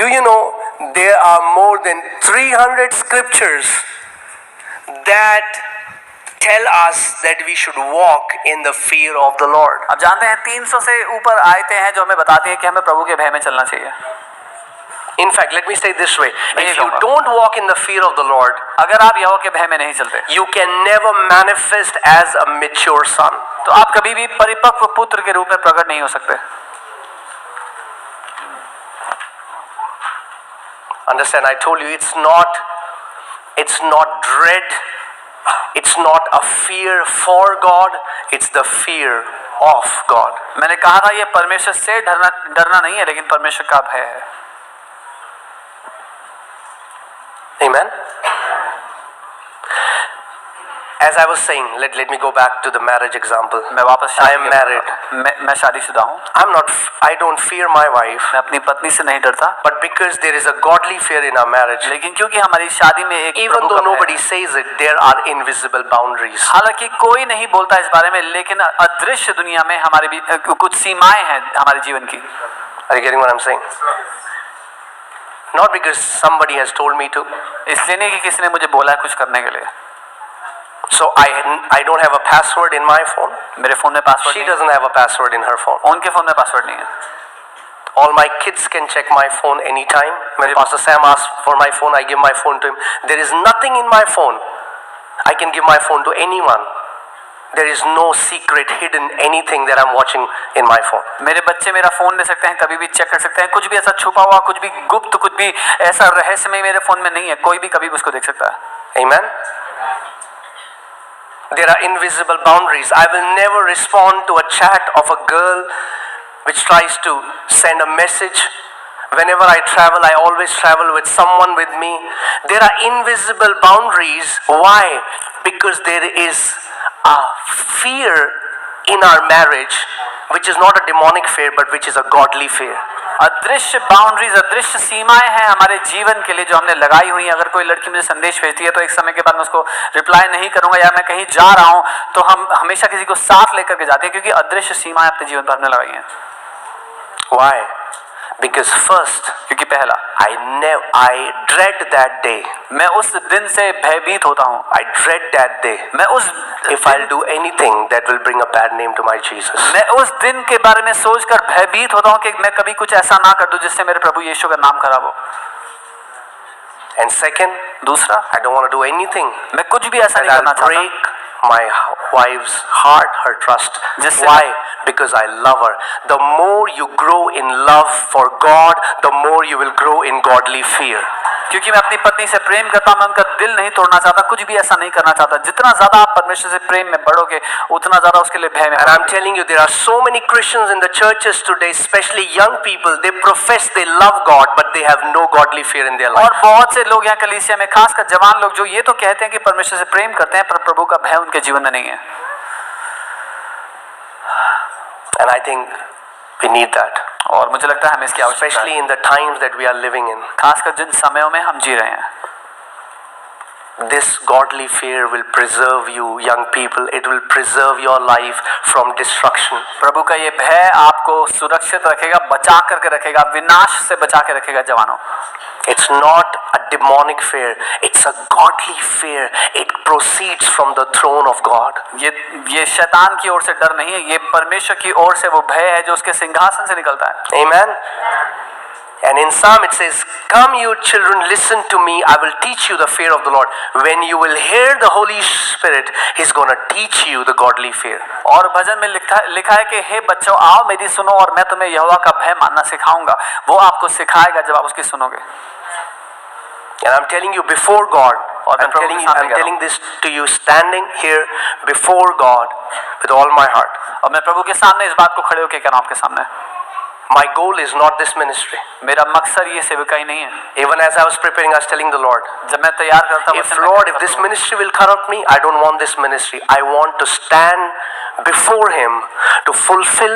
Do you know there are more than 300 scriptures that tell us that we should walk in the fear of the Lord? आप जानते हैं 300 से ऊपर आयतें हैं जो हमें बताती हैं कि हमें प्रभु के भय में चलना चाहिए. In fact, let me say it this way. If you don't walk in the fear of the Lord, अगर आप यहोवा के भय में नहीं चलते, you can never manifest as a mature son. तो आप कभी भी परिपक्व पुत्र के रूप में प्रकट नहीं हो सकते. Understand, I told you it's not dread, it's not a fear for God, it's the fear of God. मैंने कहा था ये परमेश्वर से डरना नहीं है, लेकिन परमेश्वर का भय है. Amen. As I was saying, let me go back to the marriage example. मैं वापस I am married. मैं शादीशुदा हूँ. I don't fear my wife. मैं अपनी पत्नी से नहीं डरता. But because there is a godly fear in our marriage, लेकिन क्योंकि हमारी शादी में एक even though nobody says it, there are invisible boundaries. हालांकि कोई नहीं बोलता इस बारे में, लेकिन अदृश्य दुनिया में हमारे भी कुछ सीमाएं हैं हमारे जीवन की. Are you getting what I'm saying? Not because somebody has told me to. इसलिए नहीं कि किसी ने मुझे बोला है कुछ करने के लिए. So I don't have a password in my phone. मेरे फोन में password. She doesn't have a password in her phone. उनके फोन में पासवर्ड नहीं है. All my kids can check my phone anytime. When Pastor Sam asks for my phone, I give my phone to him. There is nothing in my phone. I can give my phone to anyone. There is no secret, hidden anything that I'm watching in my phone. मेरे बच्चे मेरा phone ले सकते हैं, कभी भी check कर सकते हैं. कुछ भी ऐसा छुपा हुआ, कुछ भी गुप्त, कुछ भी ऐसा रहस्यमय मेरे फोन में नहीं है. कोई भी कभी भी उसको देख सकता है. Amen. There are invisible boundaries. I will never respond to a chat of a girl which tries to send a message. Whenever I travel, I always travel with someone with me. There are invisible boundaries. Why? Because there is a fear in our marriage, which is not a demonic fear, but which is a godly fear. अदृश्य boundaries, अदृश्य सीमाएं हैं हमारे जीवन के लिए जो हमने लगाई हुई हैं. अगर कोई लड़की मुझे संदेश भेजती है तो एक समय के बाद मैं उसको रिप्लाई नहीं करूंगा, या मैं कहीं जा रहा हूं तो हम हमेशा किसी को साथ लेकर के जाते हैं, क्योंकि अदृश्य सीमाएं अपने जीवन पर हमने लगाई हैं. Why? Because first, क्योंकि पहला, I dread that day. मैं उस दिन से भयभीत होता हूँ. I dread that day. मैं उस If I'll do anything that will bring a bad name to my Jesus. मैं उस दिन के बारे में सोचकर भयभीत होता हूँ कि मैं कभी कुछ ऐसा ना कर दूं जिससे मेरे प्रभु यीशु का नाम खराब हो. And second, दूसरा, I don't want to do anything मैं कुछ भी ऐसा नहीं that करना I'll चाहता break my wife's heart, her trust. जिससे Why? Because I love her. The more you grow in love for God, the more you will grow in godly fear. क्योंकि मैं अपनी पत्नी से प्रेम करता हूं, मैं उनका दिल नहीं तोड़ना चाहता, कुछ भी ऐसा नहीं करना चाहता. जितना ज्यादा आप परमेश्वर से प्रेम में बढ़ोगे, उतना ज्यादा उसके लिए भय में. And I'm telling you, there are so many Christians in the churches today, especially young people. They profess they love God, but they have no godly fear in their life. और बहुत से लोग यहाँ कलीसिया में, खासकर जवान लोग, जो ये तो कहते हैं कि परमेश्वर से प्रेम करते हैं, पर प्रभु का भय उनके जीवन में नहीं है. And I think we need that. और मुझे लगता है हमें इसकी आवश्यकता है, Especially in the times that we are living in. खासकर जिन समयों में हम जी रहे हैं. This godly fear will preserve you, young people. It will preserve your life from destruction. प्रभु का ये भय आपको सुरक्षित रखेगा, बचा करके रखेगा, विनाश से बचा के रखेगा. जवानों, It's not a demonic fear. It's a godly fear. It proceeds from the throne of God. ये शैतान की ओर से डर नहीं है, ये परमेश्वर की ओर से वो भय है जो उसके सिंहासन से निकलता है. Amen. And in Psalm it says, "Come you children, listen to me. I will teach you the fear of the Lord." When you will hear the Holy Spirit, He's going to teach you the godly fear. और भजन में लिखा है कि हे बच्चों, आओ मेरी सुनो और मैं तुम्हें यहोवा का भय मानना सिखाऊंगा. वो आपको सिखाएगा जब आप उसकी सुनोगे. And I'm telling you before God, I'm telling this to you standing here before God with all my heart. और मैं प्रभु के सामने इस बात को खड़े होकर कह रहा हूं आपके सामने. My goal is not this ministry. मेरा मकसद ये सेवकाई नहीं है. Even as I was preparing, I was telling the Lord, जब मैं तैयार करता if Lord, if this ministry will corrupt me, I don't want this ministry. I want to stand before Him to fulfill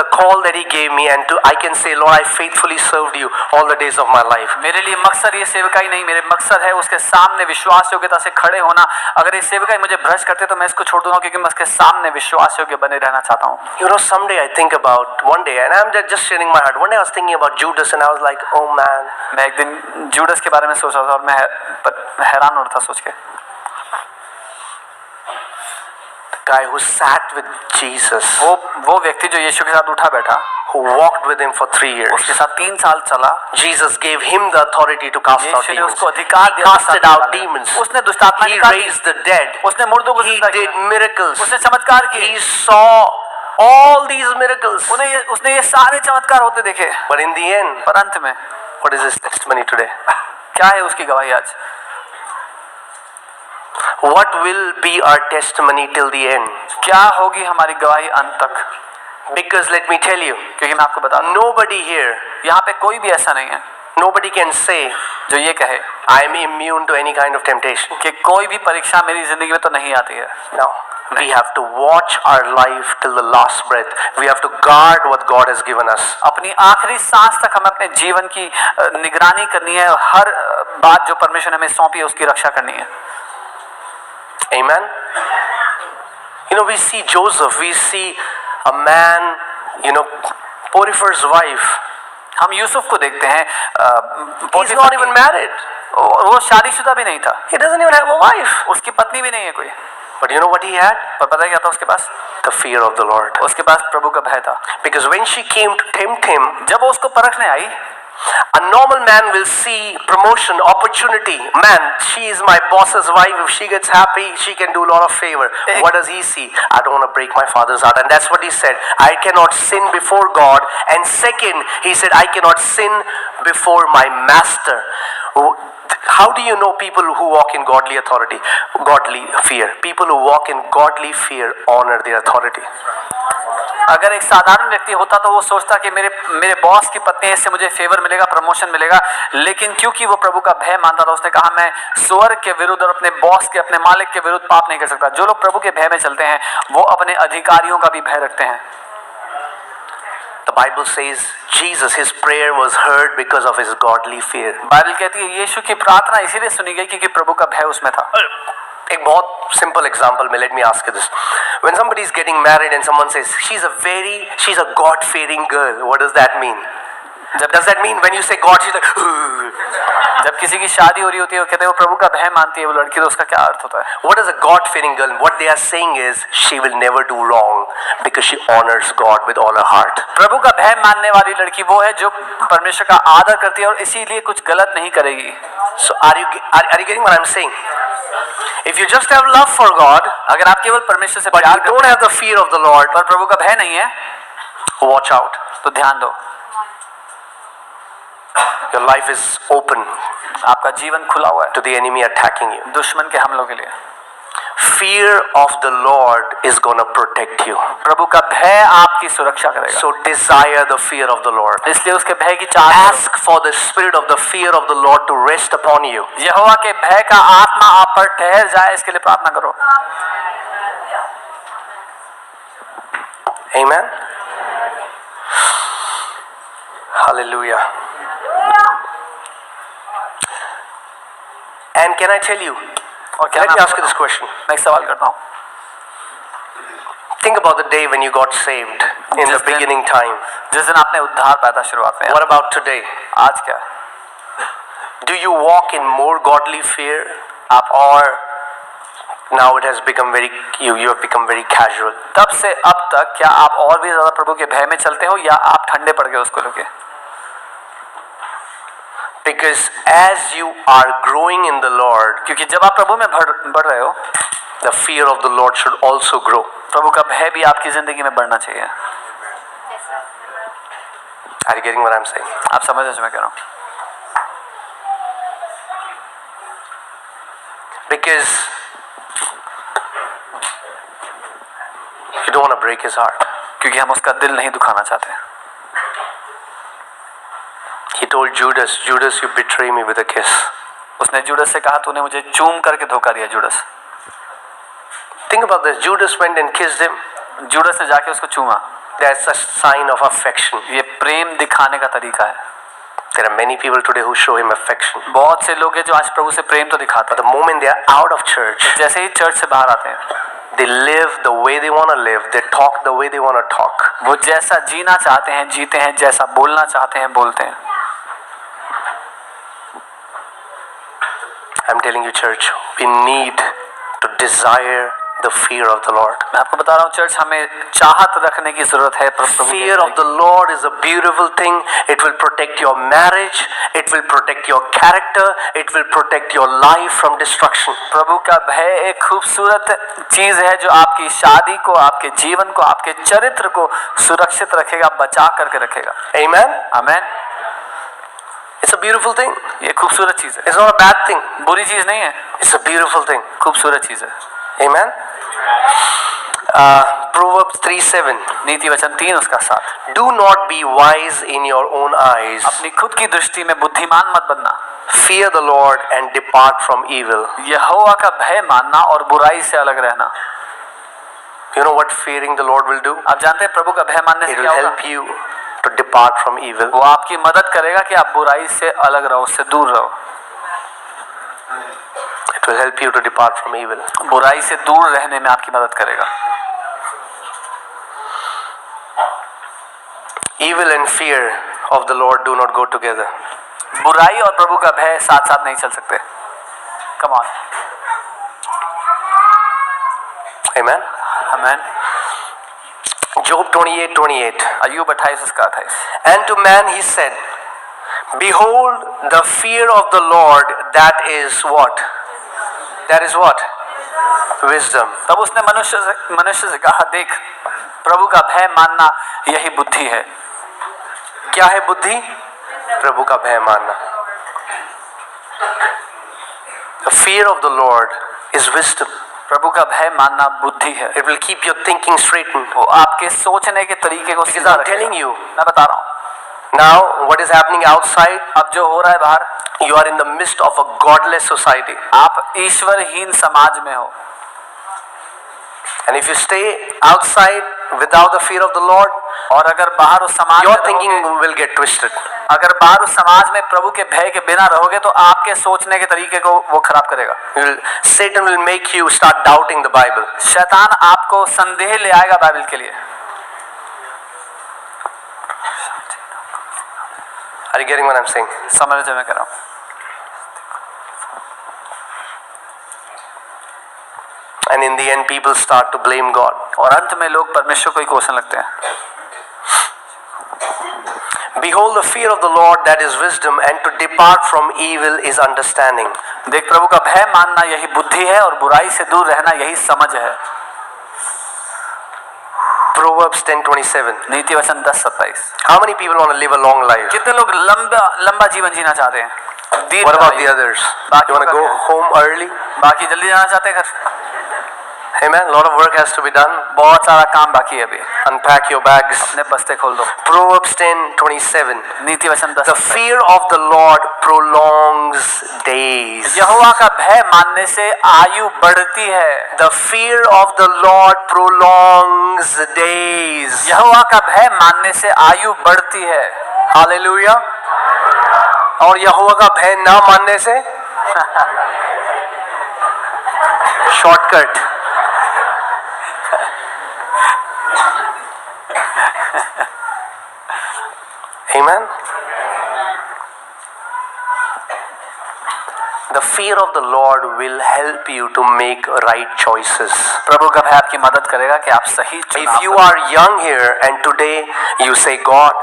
the call that He gave me, and I can say, Lord, I faithfully served you all the days of my life. मेरे लिए मकसद ये सेवकाई नहीं, मेरे मकसद है उसके सामने विश्वास योग्यता से खड़े होना. अगर ये सेवकाई मुझे भ्रष्ट करते तो मैं इसको छोड़ दूंगा, क्योंकि मैं उसके सामने विश्वास योग्य बने रहना चाहता हूँ. You know, someday I think about one day, and I'm just sharing my heart. One day I was thinking about Judas and I was like, oh man. मैं एक दिन जूडस के बारे में सोच रहा था और मैं हैरान हो रहा था सोच के। The guy who sat with Jesus, वो व्यक्ति जो यीशु के साथ उठा बैठा, who walked with him for 3 years. उसके साथ 3 साल चला। Jesus gave him the authority to cast out यीशु ने demons. उसको अधिकार He दिया casted out demons. उसने दुष्ट आत्मा He निकाली, raised the dead. उसने मुर्दों को He जिंदा did किया, miracles. उसने चमत्कार किए, He saw all these miracles. उसने ये सारे चमत्कार होते देखे। But in the end, पर अंत में what is his testimony today? क्या है उसकी गवाही आज? What will be our testimony till the end? क्या होगी हमारी गवाही अंत तक? Because let me tell you, क्योंकि मैं आपको बता दूं, nobody here, यहाँ पे कोई भी ऐसा नहीं है nobody can say, जो ये कहे I am immune to any kind of temptation. कि कोई भी परीक्षा मेरी जिंदगी में तो नहीं आती है। No. We have to watch our life till the last breath. We have to guard what God has given us. अपनी आखिरी सांस तक हमें अपने जीवन की निगरानी करनी है, हर बात जो परमेश्वर ने हमें सौंपी है उसकी रक्षा करनी है। Amen. You know, we see Joseph, we see a man, you know, Potiphar's wife. हम यूसुफ को देखते हैं, He's not even married. वो शादीशुदा भी नहीं था, He doesn't even have a wife. उसकी पत्नी भी नहीं है कोई। But you know what he had? पर पता है क्या था उसके पास? The fear of the Lord. उसके पास प्रभु का भय था। Because when she came to tempt him, जब वो उसको परखने आई, a normal man will see promotion, opportunity. Man, she is my boss's wife. If she gets happy, she can do a lot of favor. What does he see? I don't want to break my father's heart. And that's what he said. I cannot sin before God. And second, he said, I cannot sin before my master. How do you know people who walk in godly authority, godly fear? People who walk in godly fear honor their authority. अगर एक साधारण व्यक्ति होता तो वो सोचता कि मेरे बॉस की पत्नी है, इससे मुझे फेवर मिलेगा, प्रमोशन मिलेगा। लेकिन क्योंकि वो प्रभु का भय मानता था, उसने कहा मैं स्वर्ग के विरुद्ध और अपने बॉस के, अपने मालिक के विरुद्ध पाप नहीं कर सकता। जो लोग प्रभु के भय में चलते हैं वो अपने अधिकारियों का भी भय रखते हैं। The Bible says Jesus, his prayer was heard because of his godly fear. Bible कहती है यीशु की प्रार्थना इसीलिए सुनी गई क्योंकि प्रभु का भय उसमें था। एक बहुत simple example में let me ask you this. When somebody is getting married and someone says she's a God-fearing girl, what does that mean? Does that mean when you say God, she's like, जब किसी की शादी हो रही होती है वो कहते हैं वो प्रभु का भय मानती है वो लड़की, तो उसका क्या अर्थ होता है? What is a God-fearing girl? What they are saying is she will never do wrong because she honors God with all her heart. प्रभु का भय मानने वाली लड़की वो है जो परमेश्वर का आदर करती है और इसीलिए कुछ गलत नहीं करेगी। So are you getting what I'm saying? If you just have love for God, अगर आप केवल परमेश्वर से but प्यार you don't have the fear of the Lord, पर प्रभु का भय नहीं है, watch out. तो ध्यान दो, Your life is open आपका जीवन खुला हुआ है to the enemy attacking you. दुश्मन के हमलों के लिए। Fear of the Lord is going to protect you. प्रभु का भय आपकी सुरक्षा करेगा। So desire the fear of the Lord. इसलिए उसके भय की चाह Ask for the spirit of the fear of the Lord to rest upon you. यहोवा के भय का आत्मा आप पर ठहर जाए, इसके लिए प्रार्थना करो। Amen. Hallelujah. And can I tell you? और क्या Let मैं me ask आपको you this question. मैं एक सवाल करता हूँ। Think about the day when you got saved in the beginning time. जिस दिन आपने उद्धार पाया था शुरुआत में, What about today? आज क्या? Do you walk in more godly fear? Or now it has become you have become very casual? तब से अब तक क्या आप और भी ज्यादा प्रभु के भय में चलते हो या आप ठंडे पड़ गए उसको लेके? Because as you are growing in the Lord, क्योंकि जब आप प्रभु में बढ़ रहे हो, the fear of the Lord should also grow. प्रभु का भय भी आपकी जिंदगी में बढ़ना चाहिए। Are you getting what I'm saying? आप समझ रहे हो मैं कह रहा हूँ? Because you don't want to break his heart. क्योंकि हम उसका दिल नहीं दुखाना चाहते। He told Judas, Judas, you betray me with a kiss. उसने जुडस से कहा तूने मुझे चूम करके धोखा दिया जुडस। Think about this. Judas went and kissed him. जुडस ने जाके उसको चूमा। That's a sign of affection. ये प्रेम दिखाने का तरीका है। There are many people today who show him affection. बहुत से लोग हैं जो आज प्रभु से प्रेम तो दिखाते But the moment they are out of church, हैं, जैसे ही चर्च से बाहर आते हैं, they live the way they want to live, they talk the way they want to talk. वो जैसा जीना चाहते हैं जीते हैं, जैसा बोलना चाहते हैं बोलते हैं। I'm telling you, church, we need to desire the fear of the Lord. मैं आपको बता रहा हूँ चर्च, हमें चाहत रखने की जरूरत है प्रभु के Fear of the Lord is a beautiful thing. It will protect your marriage. It will protect your character. It will protect your life from destruction. प्रभु का भय एक खूबसूरत चीज है जो आपकी शादी को, आपके जीवन को, आपके चरित्र को सुरक्षित रखेगा, बचा करके रखेगा। Amen. Amen. It's a beautiful thing. ये खूबसूरत चीज है, It's not a bad thing. बुरी चीज नहीं है, It's a beautiful thing. खूबसूरत चीज है। Amen. Proverbs 3:7. नीति वचन 3 उसका 7। Do not be wise in your own eyes. अपनी खुद की दृष्टि में बुद्धिमान मत बनना। Fear the Lord and depart from evil. यहोवा का भय मानना और बुराई से अलग रहना। You know what fearing the Lord will do? आप जानते हैं प्रभु का भय मानने से It क्या will होगा? help you to depart from evil. वो आपकी मदद करेगा कि आप बुराई से अलग रहो, उससे दूर रहो। It will help you to depart from evil. बुराई से दूर रहने में आपकी मदद करेगा। Evil and fear of the Lord do not go together. बुराई और प्रभु का भय साथ साथ नहीं चल सकते। Come on. Amen. Amen. Job 28:28. अय्यूब 28 उसका 28। And to man he said, behold, the fear of the Lord, that is what? That is what? Wisdom. तब उसने मनुष्य से कहा, देख प्रभु का भय मानना यही बुद्धि है। क्या है बुद्धि? प्रभु का भय मानना। The fear of the Lord is wisdom. प्रभु का भय मानना बुद्धि है। It will keep your thinking straightened. वो आपके सोचने के तरीके को Because सीधा I'm रखेगा। telling you, मैं बता रहा हूँ, now what is happening outside, अब जो हो रहा है बाहर, you are in the midst of a godless society. आप ईश्वरहीन समाज में हो। And if you stay outside without the fear of the Lord, और अगर बाहर उस समाज your में thinking रहोगे, will get twisted. अगर बाहर उस समाज में प्रभु के भय के बिना रहोगे तो आपके सोचने के तरीके को वो खराब करेगा। Satan will make you start doubting the Bible. शैतान आपको संदेह ले आएगा बाइबल के लिए। Are you getting what I'm saying? समझ जो मैं कह रहा हूँ। And in the end, people start to blame God. और अंत में लोग परमेश्वर को ही कोसने लगते हैं। Behold, the fear of the Lord, that is wisdom, and to depart from evil is understanding. देख प्रभु का भय मानना यही बुद्धि है और बुराई से दूर रहना यही समझ है। Proverbs 10:27. नीति वचन 10:27। How many people want to live a long life? कितने लोग लंबा जीवन जीना चाहते हैं? दीर्घ What about आयु। the others? बाकी You want to लोग go home early? बाकी जल्दी जाना चाहते हैं घर। Amen. A lot of work has to be done. बहुत सारा काम बाकी है अभी। Unpack your bags. अपने बस्ते खोल दो। Proverbs 10:27. नीति वचन The 10। fear of the Lord prolongs days. यहोवा का भय मानने से आयु बढ़ती है। The fear of the Lord prolongs days. यहोवा का भय मानने से आयु बढ़ती है। Hallelujah. और यहोवा का भय ना मानने से shortcut. Amen. The fear of the Lord will help you to make right choices. प्रभु का भय आपकी मदद करेगा कि आप सही चुनाव If you are young here and today you say, God,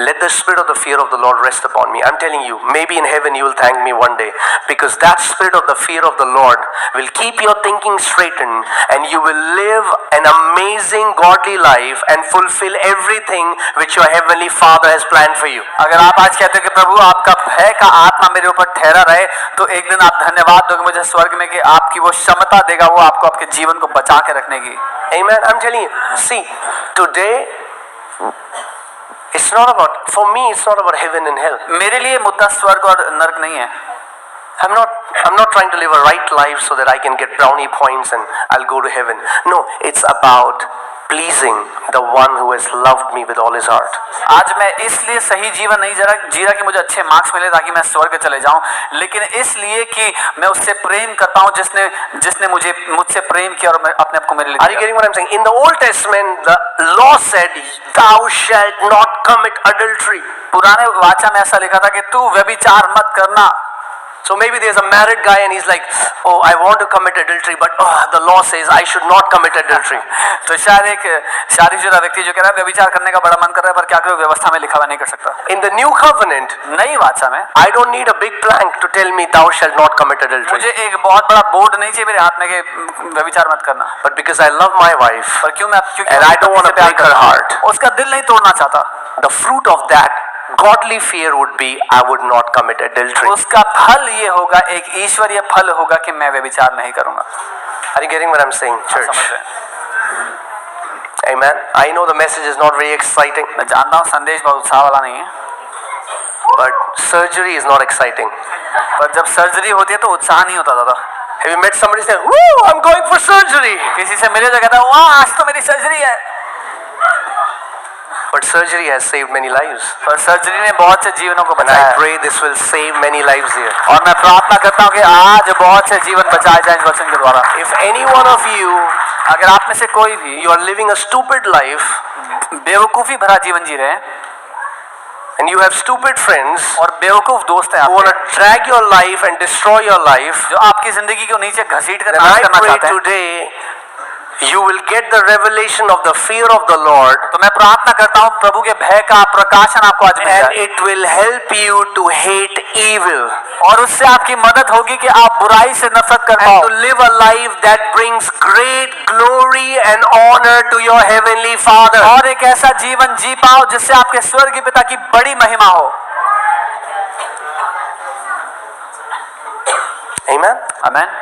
let the spirit of the fear of the Lord rest upon me. I'm telling you, maybe in heaven you will thank me one day, because that spirit of the fear of the Lord will keep your thinking straightened and you will live an amazing godly life and fulfill everything which your heavenly Father has planned for you. अगर आप आज कहते हैं कि प्रभु आपका भय का आत्मा मेरे ऊपर ठहरा रहे, तो एक दिन आप धन्यवाद दोगे मुझे स्वर्ग में कि आपकी वो क्षमता देगा वो आपको आपके जीवन को बचा के रखने की। Amen. I'm telling you, see, today it's not about, for me it's not about heaven and hell. मेरे लिए मुद्दा स्वर्ग और नरक नहीं है। I'm not trying to live a right life so that I can get brownie points and I'll go to heaven. No, it's about pleasing the one who has loved me with all his heart. आज मैं इसलिए सही जीवन नहीं जी रहा कि मुझे अच्छे मार्क्स मिले ताकि मैं स्वर्ग चले जाऊं, लेकिन इसलिए कि मैं उससे प्रेम करता हूं जिसने मुझसे प्रेम किया और मैं अपने आप को मेरे लिए Are you getting what I'm saying? In the Old Testament, the law said, "Thou shalt not commit adultery." पुराने वाचा में ऐसा लिखा था कि तू व्यभिचार मत करना. So maybe there's a married guy and he's like, "Oh, I want to commit adultery, but the law says I should not commit adultery." तो शायद एक शादीशुदा व्यक्ति जो कह रहा है व्यभिचार करने का बड़ा मन कर रहा है, पर क्या करो, व्यवस्था में लिखा हुआ नहीं कर सकता. In the new covenant, नई वाचा में I don't need a big plank to tell me thou shalt not commit adultery. मुझे एक बहुत बड़ा बोर्ड नहीं चाहिए मेरे हाथ में कि व्यभिचार मत करना. But because I love my wife पर क्योंकि and I don't want to break her heart, उसका दिल नहीं तोड़ना चाहता, the fruit of that godly fear would be I would not commit adultery. उसका फल ये होगा, एक ईश्वरीय फल होगा कि मैं व्यभिचार नहीं करूंगा. Are you getting what I'm saying, church? समझ रहे हैं? Amen. I know the message is not very exciting, मैं जानता हूँ संदेश बहुत उत्साह वाला नहीं है, but surgery is not exciting. पर जब सर्जरी होती है तो उत्साह नहीं होता दादा. Have you met somebody saying, "Woo, I'm going for surgery"? किसी से मिले तो कहता है वाह आज तो मेरी सर्जरी है. But surgery has saved many lives. पर सर्जरी ने बहुत से जीवनों को And बचाया I है. pray this will save many lives here. और मैं प्रार्थना करता हूँ कि आज बहुत से जीवन बचाए जाए इस वचन के द्वारा. If any one of you, अगर आप में से कोई भी you are living a stupid life बेवकूफी भरा जीवन जी रहे हैं and you have stupid friends और बेवकूफ दोस्त हैं who want आपके, to drag your life and destroy your life, जो आपकी जिंदगी को नीचे घसीट कर then नाश I करना pray चाहते हैं, today you will get the revelation of the fear of the Lord, तो मैं प्रार्थना करता हूँ प्रभु के भय का प्रकाशन आपको आज मिल and जाए, it will help you to hate evil और उससे आपकी मदद होगी कि आप बुराई से नफरत कर and पाओ to live a life that brings great glory and honor to your heavenly Father. और एक ऐसा जीवन जी पाओ जिससे आपके स्वर्गीय पिता की बड़ी महिमा हो. Amen. आमीन.